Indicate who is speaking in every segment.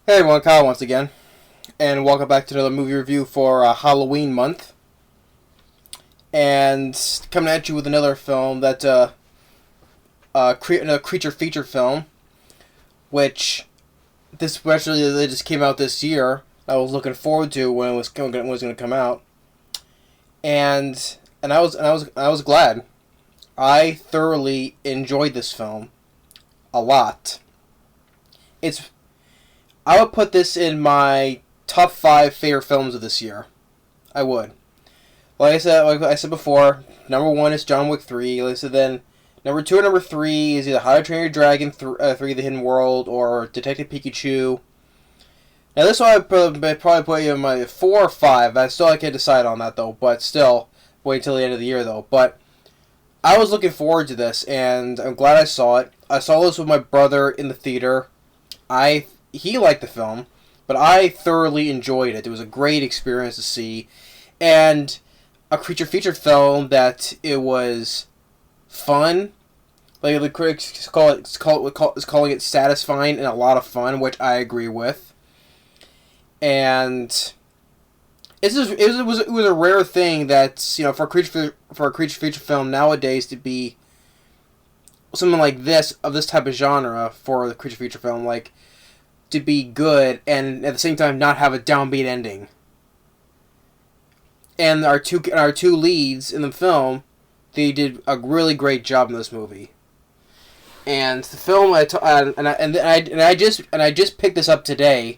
Speaker 1: Hey everyone, Kyle once again, and welcome back to another movie review for Halloween month. And coming at you with another film another creature feature film, which this especially they just came out this year. I was looking forward to when it was going to come out, and I was glad. I thoroughly enjoyed this film a lot. It's I would put this in my top 5 favorite films of this year. I would. Like I said before, number 1 is John Wick 3. Like I said, then number 2 and number 3 is either How to Train Your Dragon 3: The Hidden World or Detective Pikachu. Now this one I'd probably put you in my 4 or 5. I still can't decide on that though, but still, wait until the end of the year though. But I was looking forward to this, and I'm glad I saw it. I saw this with my brother in the theater. He liked the film, but I thoroughly enjoyed it. It was a great experience to see, and a creature feature film that it was fun. Like the critics is calling it satisfying and a lot of fun, which I agree with. And it was a rare thing that for a creature feature film nowadays to be something like this of this type of genre for the creature feature film, like to be good and at the same time not have a downbeat ending. And our two leads in the film, they did a really great job in this movie. And the film I just picked this up today.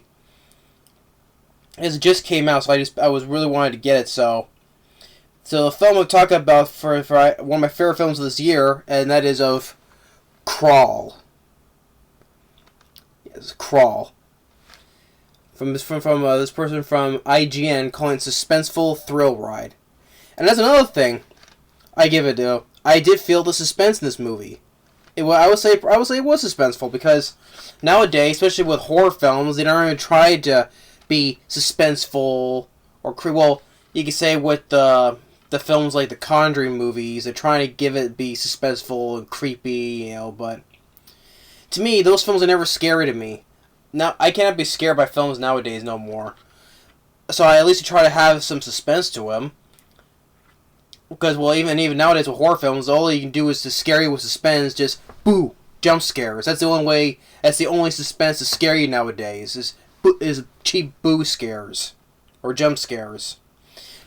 Speaker 1: It just came out, so I was really wanted to get it. So the film I'm talking about for one of my favorite films of this year, and that is of Crawl. Yes, Crawl. From this person from IGN calling it suspenseful thrill ride, and that's another thing I give it to. I did feel the suspense in this movie. I would say it was suspenseful because nowadays, especially with horror films, they don't even try to be suspenseful or well, you could say with the films like the Conjuring movies, they're trying to be suspenseful and creepy, but to me, those films are never scary to me. Now, I cannot be scared by films nowadays no more. So I at least try to have some suspense to them. Because, well, even nowadays with horror films, all you can do is to scare you with suspense, just boo, jump scares. That's the only suspense to scare you nowadays, is cheap boo scares. Or jump scares.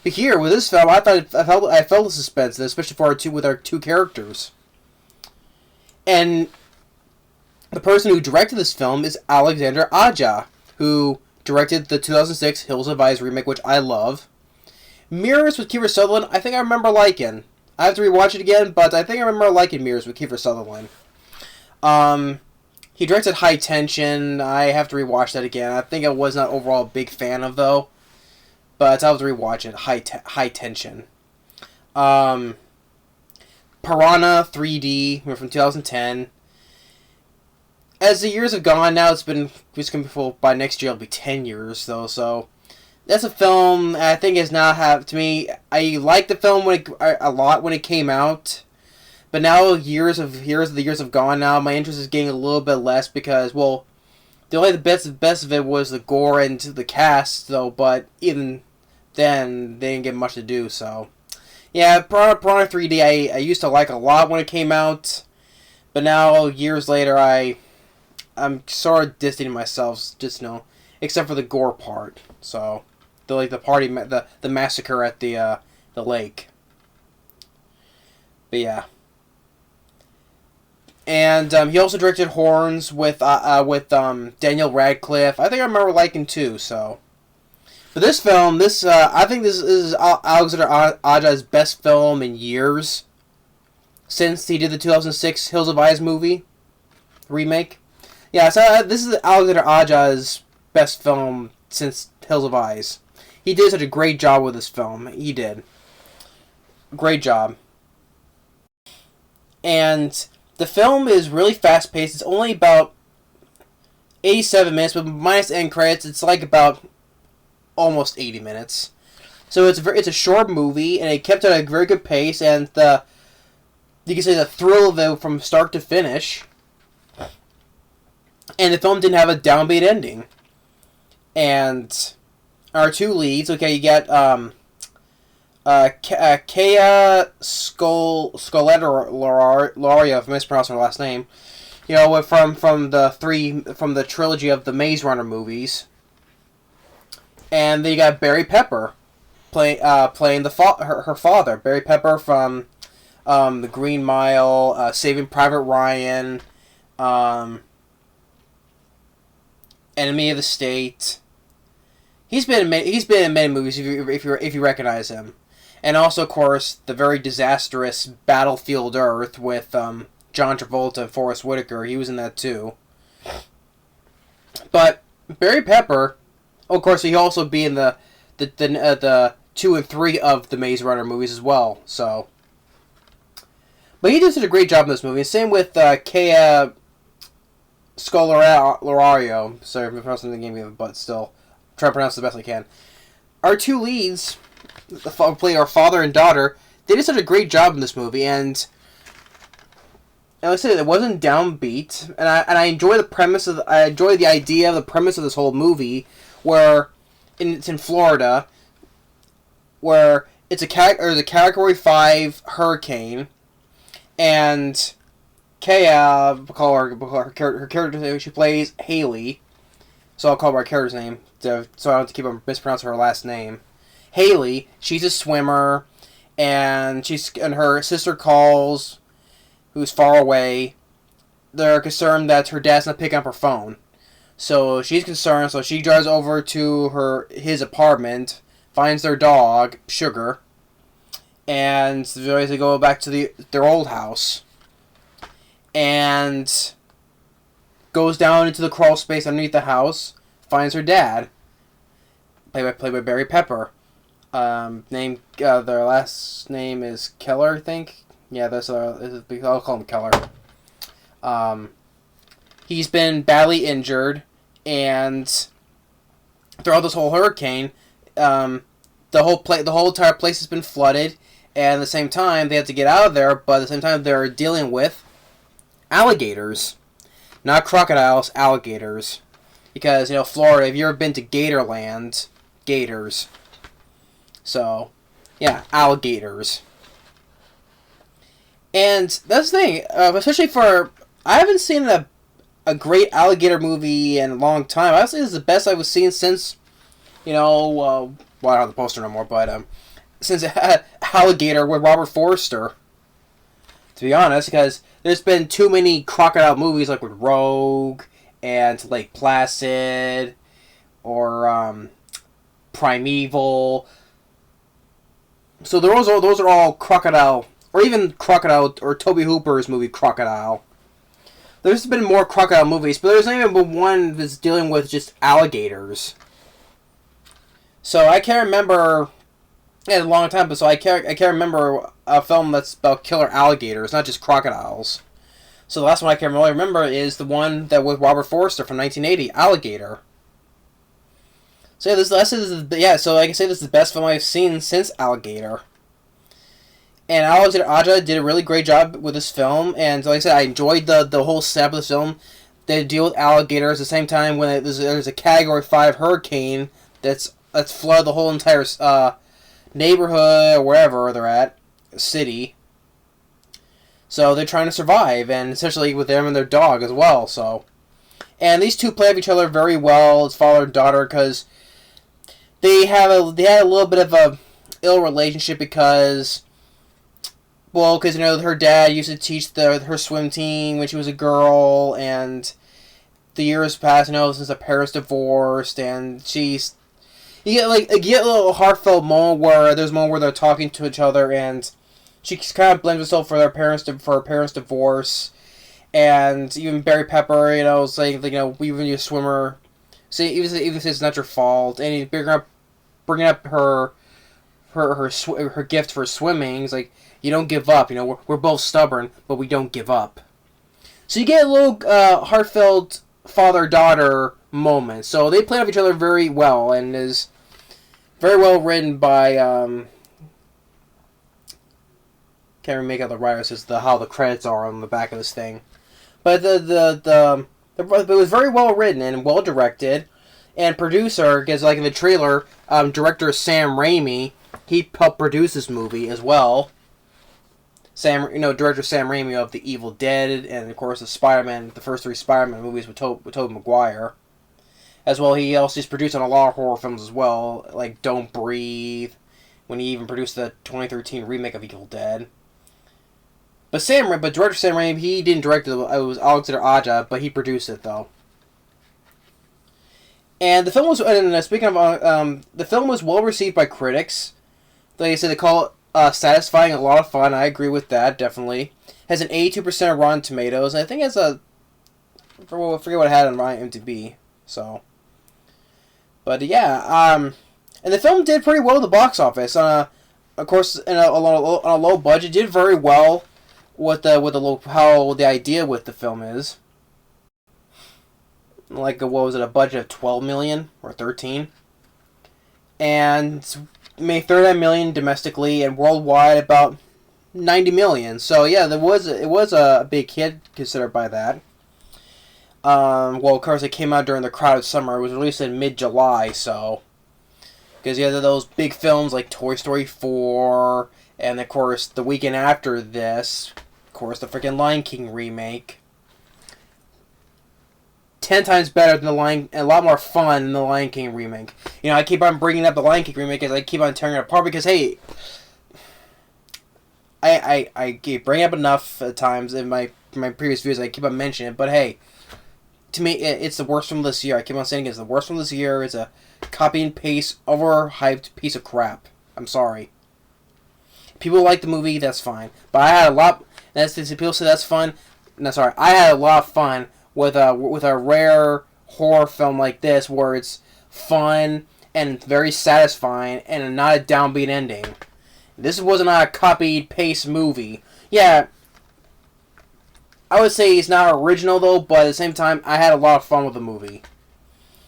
Speaker 1: But here, with this film, I felt the suspense, especially for our two characters. And the person who directed this film is Alexandre Aja, who directed the 2006 Hills Have Eyes remake, which I love. Mirrors with Kiefer Sutherland, I think I remember liking. I have to rewatch it again, but I think I remember liking Mirrors with Kiefer Sutherland. He directed High Tension. I have to rewatch that again. I think I was not overall a big fan of, though. But I'll have to rewatch it. High Tension. Piranha 3D from 2010. As the years have gone, now by next year it'll be 10 years though, so that's a film I think is now to me, I liked the film a lot when it came out, but now the years have gone now, my interest is getting a little bit less because, well, the best of it was the gore and the cast though, but even then, they didn't get much to do, so. Yeah, Piranha 3D I used to like a lot when it came out, but now, years later, I'm sort of distancing myself, except for the gore part. So, the massacre at the lake. But yeah, and he also directed Horns with Daniel Radcliffe. I think I remember liking too. So, but this film, I think this is Alexandre Aja's best film in years since he did the 2006 Hills of Eyes movie remake. Yeah, so this is Alexandre Aja's best film since Hills of Eyes. He did such a great job with this film. He did. Great job. And the film is really fast-paced. It's only about 87 minutes, but minus the end credits, it's like about almost 80 minutes. So it's a short movie, and it kept at a very good pace, and you can say the thrill of it from start to finish. And the film didn't have a downbeat ending. And our two leads, okay, you get Kea Scodelario, if I mispronounced her last name. You know, from the trilogy of the Maze Runner movies. And then you got Barry Pepper playing her father, Barry Pepper from the Green Mile, Saving Private Ryan, Enemy of the State. He's been in many movies if you recognize him, and also of course the very disastrous Battlefield Earth with John Travolta and Forrest Whitaker. He was in that too. But Barry Pepper, of course, he'll also be in the 2 and 3 of the Maze Runner movies as well. So, but he did such a great job in this movie. Same with Kea Scodelario. Sorry, I'm pronouncing the name, but still try to pronounce it the best I can. Our two leads, play our father and daughter. They did such a great job in this movie, and like I said, it wasn't downbeat, and I enjoy the premise of I enjoy the idea of the premise of this whole movie, where it's in Florida, where it's a Category 5 hurricane, and Kea, her character's name, she plays Haley, so I'll call her character's name, so I don't have to keep on mispronouncing her last name. Haley, she's a swimmer, and her sister calls, who's far away. They're concerned that her dad's not picking up her phone. So she's concerned, so she drives over to his apartment, finds their dog, Sugar, and they go back to their old house. And goes down into the crawl space underneath the house, finds her dad, played by Barry Pepper. Their last name is Keller, I think. Yeah, I'll call him Keller. He's been badly injured, and throughout this whole hurricane, the whole entire place has been flooded, and at the same time they have to get out of there. But at the same time, they're dealing with alligators, not crocodiles, alligators. Because Florida. Have you ever been to Gatorland? Gators. So, yeah, alligators. And that's the thing, especially I haven't seen a great alligator movie in a long time. I would say this is the best I've seen since, well, I don't have the poster no more, but since Alligator with Robert Forster. To be honest, because there's been too many crocodile movies, like with Rogue and Lake Placid or Primeval. So those are all crocodile, or even Crocodile, or Tobe Hooper's movie Crocodile. There's been more crocodile movies, but there's not even been one that's dealing with just alligators. So I can't remember. Yeah, a long time, but so I can't remember a film that's about killer alligators, not just crocodiles. So the last one I can really remember is the one that with Robert Forster from 1980, Alligator. So yeah, so like I say, this is the best film I've seen since Alligator. And Alexandre Aja did a really great job with this film, and like I said, I enjoyed the whole setup of this film. They deal with alligators at the same time when there's a Category 5 hurricane that's flooded the whole entire neighborhood or wherever they're at, city. So they're trying to survive, and essentially with them and their dog as well. So, and these two play off each other very well as father and daughter, because they had a little bit of a ill relationship because her dad used to teach her swim team when she was a girl, and the years passed, since the parents divorced, and you get a little heartfelt moment where there's a moment where they're talking to each other, and she kind of blames herself for her parents' divorce, and even Barry Pepper, saying even you swimmer, even if it's not your fault, and he's bringing up her gift for swimming. He's like, you don't give up. We're both stubborn, but we don't give up. So you get a little heartfelt father-daughter moment. So they play off each other very well, and is very well written by can't even make out the writer says how the credits are on the back of this thing. But it was very well written and well directed, And producer, because like in the trailer, director Sam Raimi, he helped produce this movie as well. Director Sam Raimi of The Evil Dead, and of course the first 3 Spider-Man movies with Tobey Maguire. As well, he's produced on a lot of horror films as well, like Don't Breathe, when he even produced the 2013 remake of Evil Dead. But director Sam Raimi, he didn't direct it. It was Alexandre Aja, but he produced it though. And the film was, the film was well received by critics. Like I said, they call it satisfying, a lot of fun. I agree with that, definitely. Has an 82% Rotten Tomatoes. And I think it's I forget what it had on IMDb. So, but yeah, and the film did pretty well at the box office. Of course, on a low budget, did very well with how the idea with the film is. Like, what was it, a budget of 12 million or 13, and made 39 million domestically, and worldwide about 90 million. So yeah, it was a big hit considered by that. Well, of course, it came out during the crowded summer. It was released in mid-July, so because you had those big films like Toy Story 4, and of course the weekend after this, of course, the freaking Lion King remake. 10 times better than a lot more fun than the Lion King remake. I keep on bringing up the Lion King remake as I keep on tearing it apart because, hey, I keep bringing up enough at times in my previous videos. I keep on mentioning it, but hey, to me, it's the worst film this year. I keep on saying it's the worst film this year. It's a copy and paste, overhyped piece of crap. I'm sorry. People like the movie, that's fine. But I had a lot. People say that's fun. No, sorry. I had a lot of fun with a rare horror film like this, where it's fun and very satisfying and not a downbeat ending. This was not a copied paste movie. Yeah, I would say it's not original though, but at the same time, I had a lot of fun with the movie.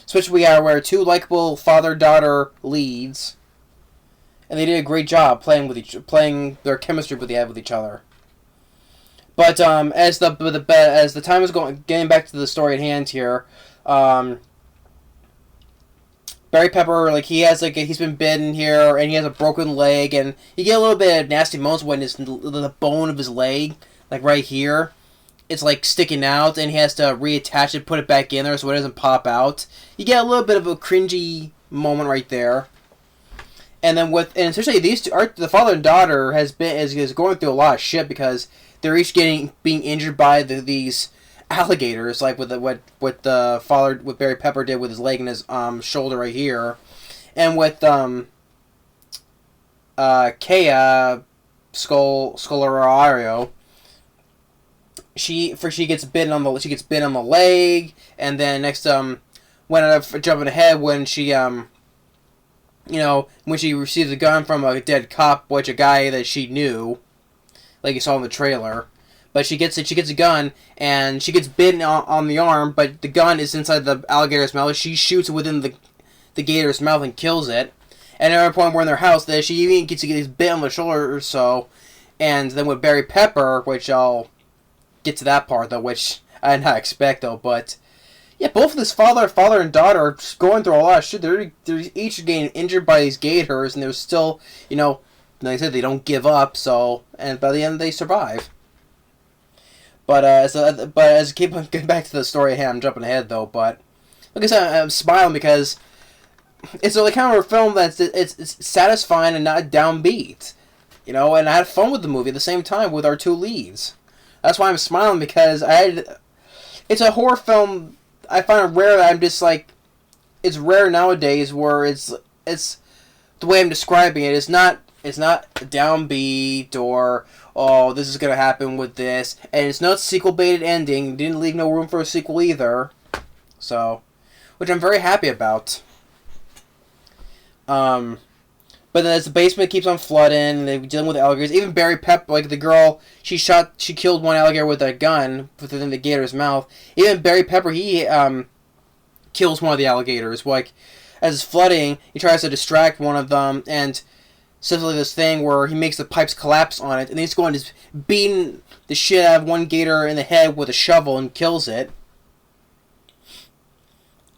Speaker 1: Especially where 2 likable father-daughter leads, and they did a great job playing their chemistry they had with each other. But as the time is getting back to the story at hand here, Barry Pepper, he's been bitten here, and he has a broken leg, and you get a little bit of nasty moments when the bone of his leg, like right here, it's like sticking out, and he has to reattach it, put it back in there so it doesn't pop out. You get a little bit of a cringy moment right there. And then especially these two, the father and daughter is going through a lot of shit because they're each being injured by these alligators, like with Barry Pepper did with his leg and his shoulder right here, and with Kea Scodelario, she gets bitten on the leg, and then next jumping ahead when she when she receives a gun from a dead cop, a guy that she knew, like you saw in the trailer. But she gets a gun, and she gets bitten on the arm, but the gun is inside the alligator's mouth. She shoots it within the gator's mouth and kills it. And at a point where in their house, she even gets bit on the shoulder or so. And then with Barry Pepper, which I'll get to that part, though, which I did not expect, though. But, yeah, both of this father and daughter are going through a lot of shit. They're each getting injured by these gators, and they're still, like I said, they don't give up, and by the end they survive. But as I keep on getting back to the story at hand, I'm jumping ahead though. But like I said, I'm smiling because it's the kind of a film that's it's satisfying and not downbeat, and I had fun with the movie at the same time with our 2 leads. That's why I'm smiling, because it's a horror film. I find it rare that I'm just like, it's rare nowadays where it's the way I'm describing it. It's not downbeat or, oh, this is going to happen with this. And it's not sequel-baited ending. Didn't leave no room for a sequel either. So, which I'm very happy about. But then as the basement keeps on flooding, and they're dealing with alligators. Even Barry Pepper, like the girl, she killed one alligator with a gun within the gator's mouth. Even Barry Pepper, he kills one of the alligators. Like, as it's flooding, he tries to distract one of them, and essentially this thing where he makes the pipes collapse on it, and he's going to beating the shit out of one gator in the head with a shovel and kills it.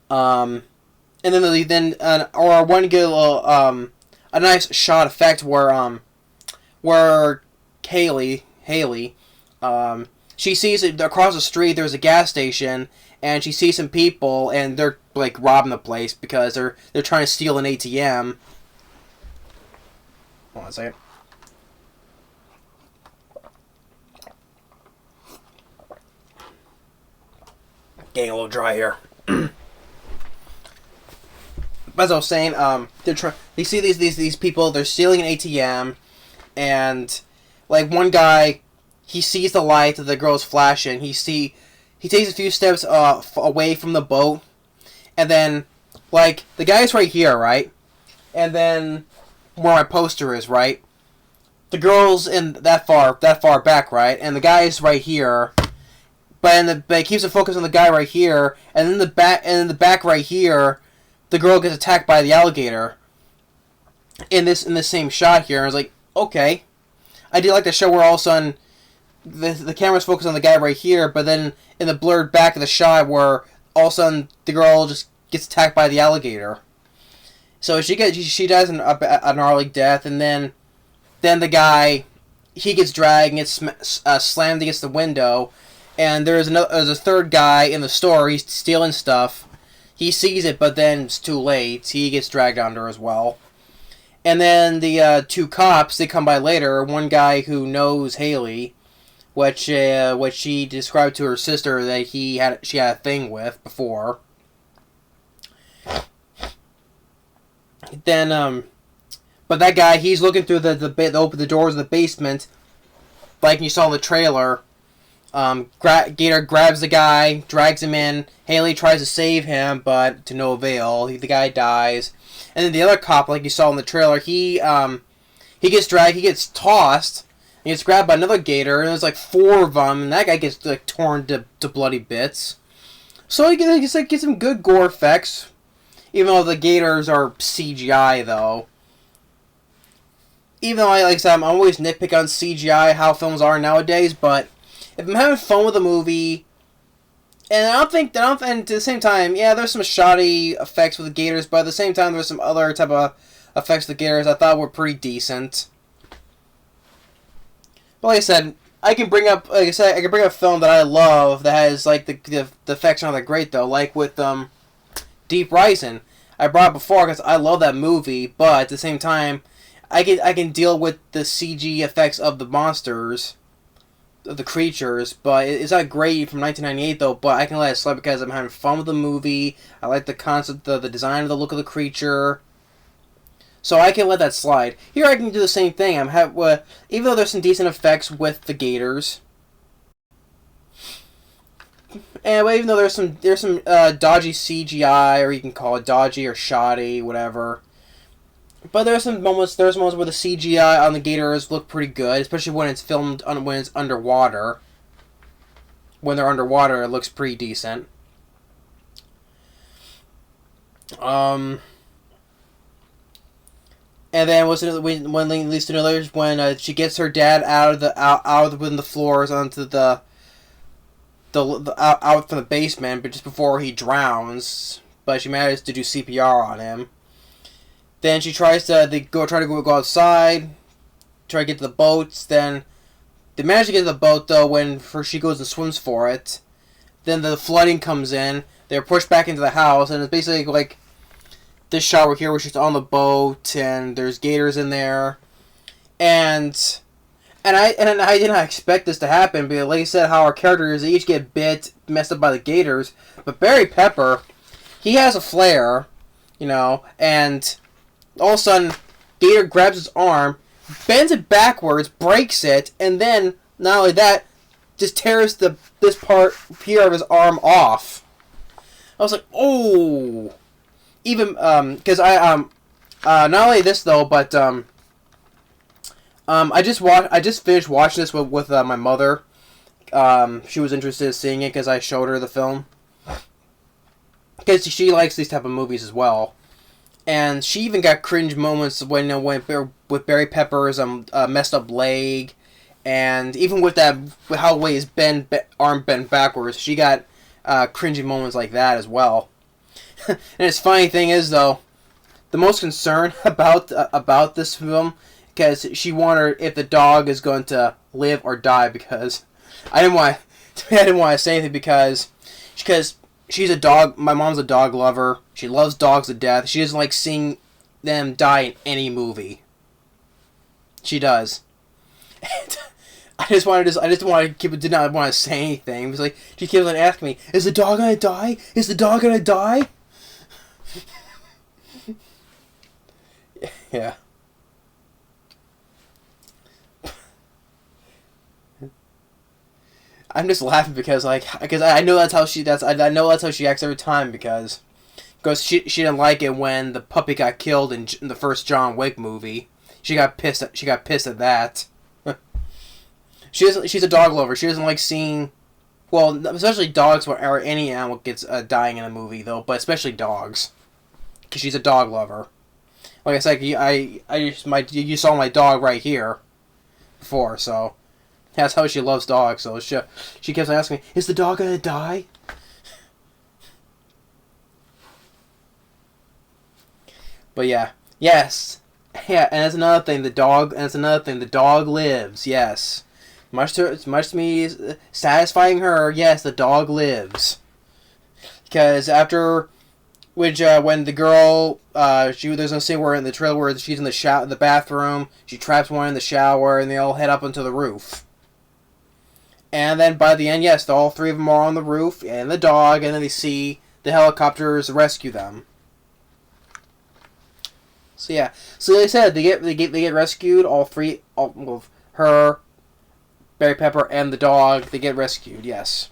Speaker 1: And and or one good little a nice shot effect where Haley she sees it across the street. There's a gas station, and she sees some people, and they're like robbing the place because they're trying to steal an ATM. Hold on a second. Getting a little dry here. As I was saying, they see these people. They're stealing an ATM, and like one guy, he sees the light that the girl's flashing. He takes a few steps away from the boat, and then like the guy's right here, right, and then where my poster is, right, the girl's in that far back, right, and the guy's right here. But it keeps the focus on the guy right here, and then in the back right here, the girl gets attacked by the alligator. In this same shot here, I was like, okay, I do like the show where all of a sudden the camera's focused on the guy right here, but then in the blurred back of the shot where all of a sudden the girl just gets attacked by the alligator. So she dies a gnarly death, and then the guy, he gets dragged and gets slammed against the window. And there's a third guy in the store. He's stealing stuff. He sees it, but then it's too late. He gets dragged under as well. And then the two cops, they come by later. One guy who knows Haley, which she described to her sister that she had a thing with before. Then but that guy, he's looking through the doors of the basement, like you saw in the trailer. Gator grabs the guy, drags him in. Haley tries to save him, but to no avail. The guy dies. And then the other cop, like you saw in the trailer, he gets dragged, he gets tossed, and gets grabbed by another gator, and there's like 4 of them, and that guy gets like torn to bloody bits. So he gets some good gore effects, even though the gators are CGI though. Even though like I said, I'm always nitpick on CGI, how films are nowadays, but if I'm having fun with a movie, and and to the same time, yeah, there's some shoddy effects with the gators, but at the same time, there's some other type of effects with the gators I thought were pretty decent. But like I said, I can bring up a film that I love that has like the effects aren't that great though, like with Deep Rising. I brought it before because I love that movie, but at the same time, I can deal with the CG effects of the monsters, of the creatures, but it's not great from 1998 though, but I can let it slide because I'm having fun with the movie. I like the concept, the design of the look of the creature, so I can let that slide. Here I can do the same thing. Even though there's some decent effects with the gators, and even though there's some dodgy CGI, or you can call it dodgy or shoddy, whatever. But there's moments where the CGI on the gators look pretty good, especially when it's filmed when it's underwater. When they're underwater, it looks pretty decent. And then when leads to another when she gets her dad out of the floors onto the out from the basement, but just before he drowns. But she manages to do CPR on him. Then she tries to go outside, try to get to the boats. Then they manage to get to the boat though when she goes and swims for it. Then the flooding comes in. They're pushed back into the house, and it's basically like this shot right here where she's on the boat and there's gators in there, and I did not expect this to happen. But like I said, how our characters they each get messed up by the gators. But Barry Pepper, he has a flare, and all of a sudden, Gator grabs his arm, bends it backwards, breaks it, and then, not only that, just tears this part here of his arm off. I was like, oh! Even, because not only this though, but, I just finished watching this with my mother. She was interested in seeing it because I showed her the film. Because she likes these type of movies as well. And she even got cringe moments when with Barry Pepper's messed up leg, and even with how the way his arm bent backwards, she got cringy moments like that as well. And its funny thing is though, the most concern about this film, because she wondered if the dog is going to live or die, because I didn't want to say anything because she's a dog. My mom's a dog lover. She loves dogs to death. She doesn't like seeing them die in any movie. She does. And I just want to keep it. Did not want to say anything. It was like she kept on asking me, "Is the dog gonna die? Is the dog gonna die?" Yeah. I'm just laughing because I know that's how she I know that's how she acts every time because she didn't like it when the puppy got killed in the first John Wick movie. She got pissed at that. She's a dog lover. She doesn't like seeing, well, especially dogs or any animal gets dying in a movie though, but especially dogs, because she's a dog lover. Like I said, you saw my dog right here before, so that's how she loves dogs. So she keeps asking me, "Is the dog gonna die?" But yeah, yes, yeah, and that's another thing. The dog lives. Yes. Much to me satisfying her, yes, the dog lives. Because after, when the girl, there's a scene where in the trailer where she's in the bathroom, she traps one in the shower, and they all head up onto the roof. And then by the end, yes, all three of them are on the roof, and the dog, and then they see the helicopters rescue them. So yeah, so like I said, they get rescued. All three, her, Barry Pepper, and the dog, they get rescued. Yes.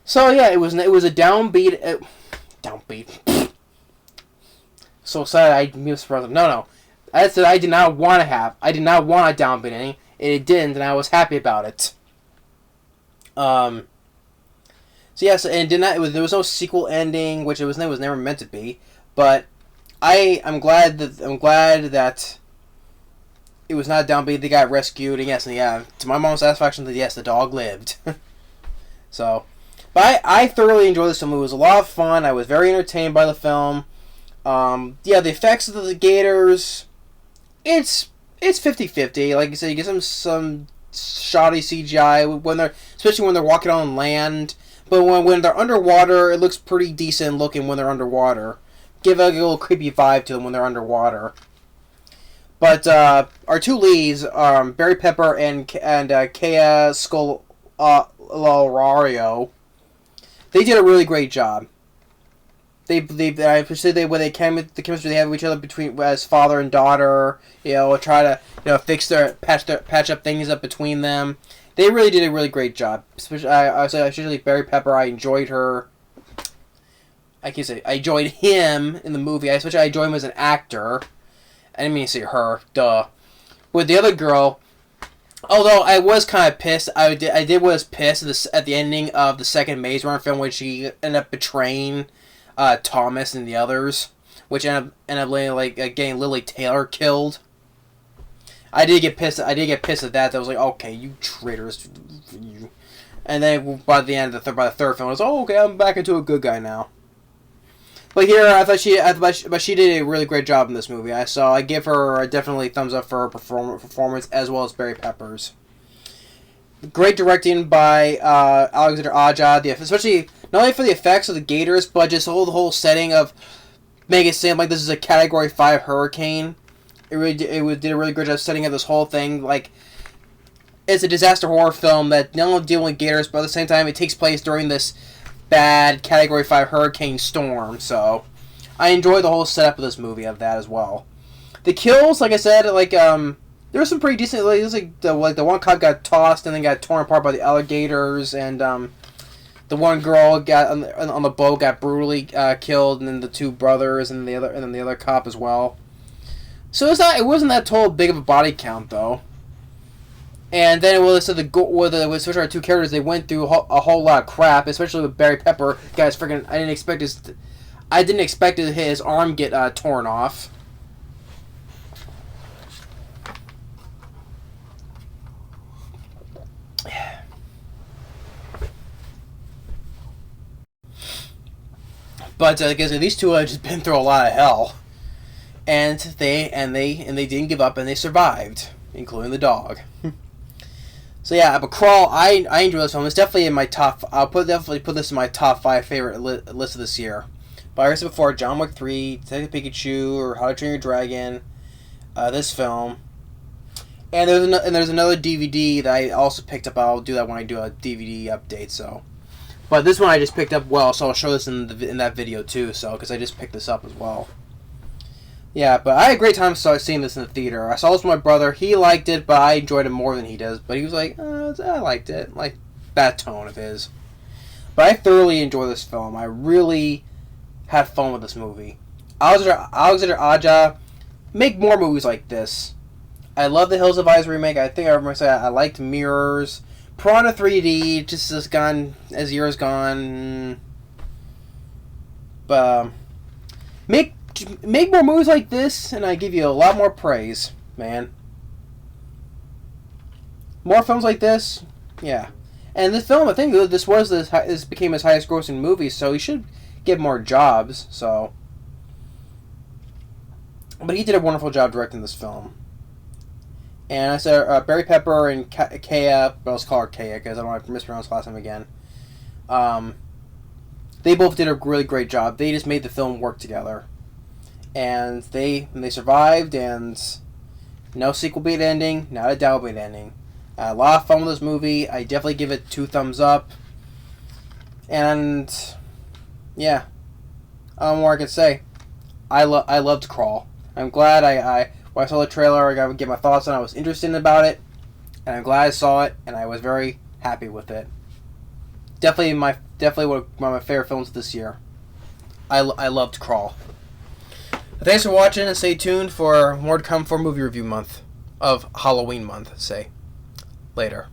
Speaker 1: So yeah, it was a downbeat. Downbeat. So sad. No. I said I did not want a downbeat ending. It didn't, and I was happy about it. So yes, and there was no sequel ending, which it was never meant to be. But I'm glad that it was not downbeat. They got rescued, and yes, and yeah, to my mom's satisfaction, that yes, the dog lived. So, but I thoroughly enjoyed this film. It was a lot of fun. I was very entertained by the film. Yeah, the effects of the gators, it's 50-50. Like I said, you get some shoddy CGI especially when they're walking on land. But when they're underwater, it looks pretty decent looking when they're underwater. Give a little creepy vibe to them when they're underwater. But our two leads, Barry Pepper and Kea Scodelario, they did a really great job. I appreciate the chemistry they have with each other between as father and daughter. Try to patch up things up between them. They really did a really great job. Especially Barry Pepper. I enjoyed her. I enjoyed him in the movie. I enjoyed him as an actor. I didn't mean to say her. Duh. With the other girl, although I was kind of pissed, was pissed at the ending of the second Maze Runner film when she ended up betraying Thomas and the others, which ended up getting Lily Taylor killed. I did get pissed. At that. I was like, okay, you traitors, you. And then by the end of by the third film, I was like, oh, okay, I'm back into a good guy now. But here, I thought she did a really great job in this movie. I give her definitely thumbs up for her performance as well as Barry Pepper's. Great directing by Alexandre Aja, especially not only for the effects of the gators, but just the whole setting of making it seem like this is a Category 5 hurricane. It did a really good job setting up this whole thing. Like, it's a disaster horror film that not only dealing with gators, but at the same time it takes place during this bad Category 5 hurricane storm. So I enjoyed the whole setup of this movie of that as well. The kills, like I said, there was some pretty decent. The one cop got tossed and then got torn apart by the alligators, and the one girl got on the boat got brutally killed, and then the two brothers and the other cop as well. So it wasn't that total big of a body count though. And then with our two characters, they went through a whole lot of crap, especially with Barry Pepper. Guys, freaking! I didn't expect his arm get torn off. But because these two have just been through a lot of hell, and they didn't give up and they survived, including the dog. So yeah, but Crawl, I enjoy this film. It's definitely in my top. Definitely put this in my top 5 favorite list of this year. But like I said before, John Wick 3, Detective Pikachu, or How to Train Your Dragon, this film, and there's another DVD that I also picked up. I'll do that when I do a DVD update. So, but this one I just picked up so I'll show this in that video too. So because I just picked this up as well. Yeah, but I had a great time seeing this in the theater. I saw this with my brother. He liked it, but I enjoyed it more than he does. But he was like, I liked it. Like that tone of his. But I thoroughly enjoy this film. I really had fun with this movie. Alexandre Aja, make more movies like this. I love the Hills of Eyes remake. I think I remember saying I liked Mirrors. Piranha 3D, just as gone as years gone. But make more movies like this, and I give you a lot more praise, man. More films like this, yeah. And this film, I think this became his highest grossing movie, so he should get more jobs. So, but he did a wonderful job directing this film. And I said Barry Pepper and Kaya, but let's call her Kaya because I don't want to mispronounce last name again. They both did a really great job. They just made the film work together. And they survived, and no sequel beat ending, not a doubt beat ending. I had a lot of fun with this movie. I definitely give it 2 thumbs up. And yeah, I don't know more I can say. I loved Crawl. I'm glad when I saw the trailer, I got to get my thoughts on it. I was interested about it, and I'm glad I saw it, and I was very happy with it. Definitely one of my favorite films this year. I loved Crawl. Thanks for watching, and stay tuned for more to come for movie review month of Halloween month, say. Later.